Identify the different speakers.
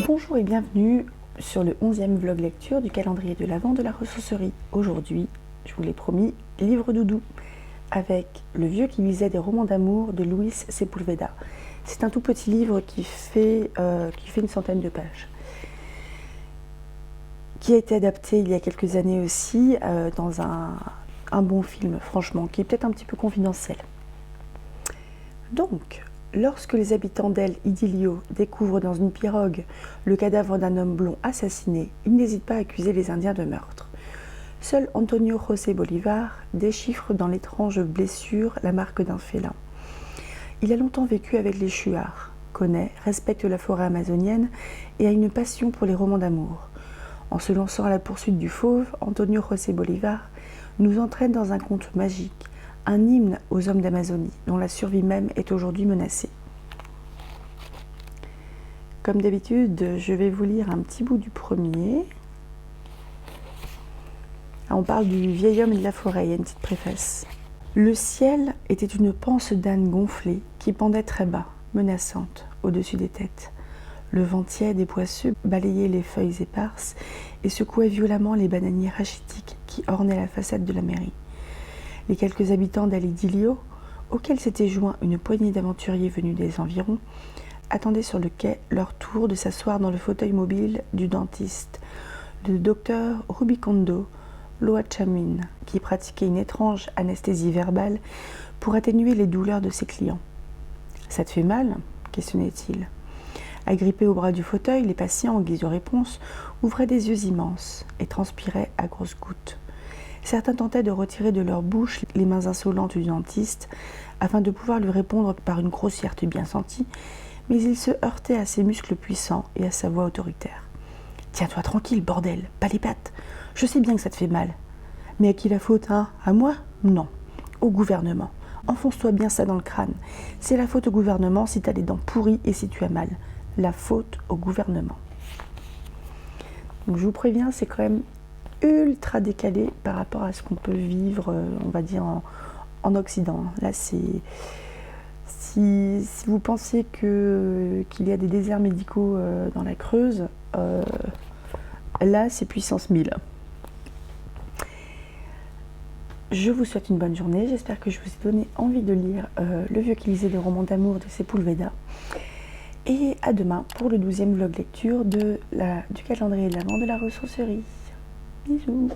Speaker 1: Bonjour et bienvenue sur le 11e vlog lecture du calendrier de l'Avent de la ressourcerie. Aujourd'hui, je vous l'ai promis, livre doudou avec Le vieux qui lisait des romans d'amour de Luis Sepúlveda. C'est un tout petit livre qui fait une centaine de pages, qui a été adapté il y a quelques années aussi dans un bon film, franchement, qui est peut-être un petit peu confidentiel. Donc, lorsque les habitants d'El Idilio découvrent dans une pirogue le cadavre d'un homme blond assassiné, ils n'hésitent pas à accuser les Indiens de meurtre. Seul Antonio José Bolivar déchiffre dans l'étrange blessure la marque d'un félin. Il a longtemps vécu avec les Shuars, connaît, respecte la forêt amazonienne et a une passion pour les romans d'amour. En se lançant à la poursuite du fauve, Antonio José Bolivar nous entraîne dans un conte magique, un hymne aux hommes d'Amazonie, dont la survie même est aujourd'hui menacée. Comme d'habitude, je vais vous lire un petit bout du premier. On parle du vieil homme et de la forêt, il y a une petite préface. Le ciel était une panse d'âne gonflée qui pendait très bas, menaçante, au-dessus des têtes. Le vent tiède et poisseux balayait les feuilles éparses et secouait violemment les bananiers rachitiques qui ornaient la façade de la mairie. Les quelques habitants d'El Idilio, auxquels s'était joint une poignée d'aventuriers venus des environs, attendaient sur le quai leur tour de s'asseoir dans le fauteuil mobile du dentiste, le docteur Rubicondo Loachamin, qui pratiquait une étrange anesthésie verbale pour atténuer les douleurs de ses clients. « Ça te fait mal ?» questionnait-il. Agrippés au bras du fauteuil, les patients, en guise de réponse, ouvraient des yeux immenses et transpiraient à grosses gouttes. Certains tentaient de retirer de leur bouche les mains insolentes du dentiste afin de pouvoir lui répondre par une grossièreté bien sentie, mais il se heurtait à ses muscles puissants et à sa voix autoritaire. « Tiens-toi tranquille, bordel, pas les pattes. Je sais bien que ça te fait mal. Mais à qui la faute, hein? À moi? Non. Au gouvernement. Enfonce-toi bien ça dans le crâne. C'est la faute au gouvernement si t'as les dents pourries et si tu as mal. La faute au gouvernement. » Donc je vous préviens, c'est quand même ultra décalé par rapport à ce qu'on peut vivre, on va dire, en Occident. Là, c'est... Si vous pensez qu'il y a des déserts médicaux dans la Creuse, là, c'est puissance 1000. Je vous souhaite une bonne journée. J'espère que je vous ai donné envie de lire Le vieux qui lisait des romans d'amour de Sepúlveda. Et à demain pour le 12e vlog lecture du calendrier de l'Avent de la ressourcerie. Bisous.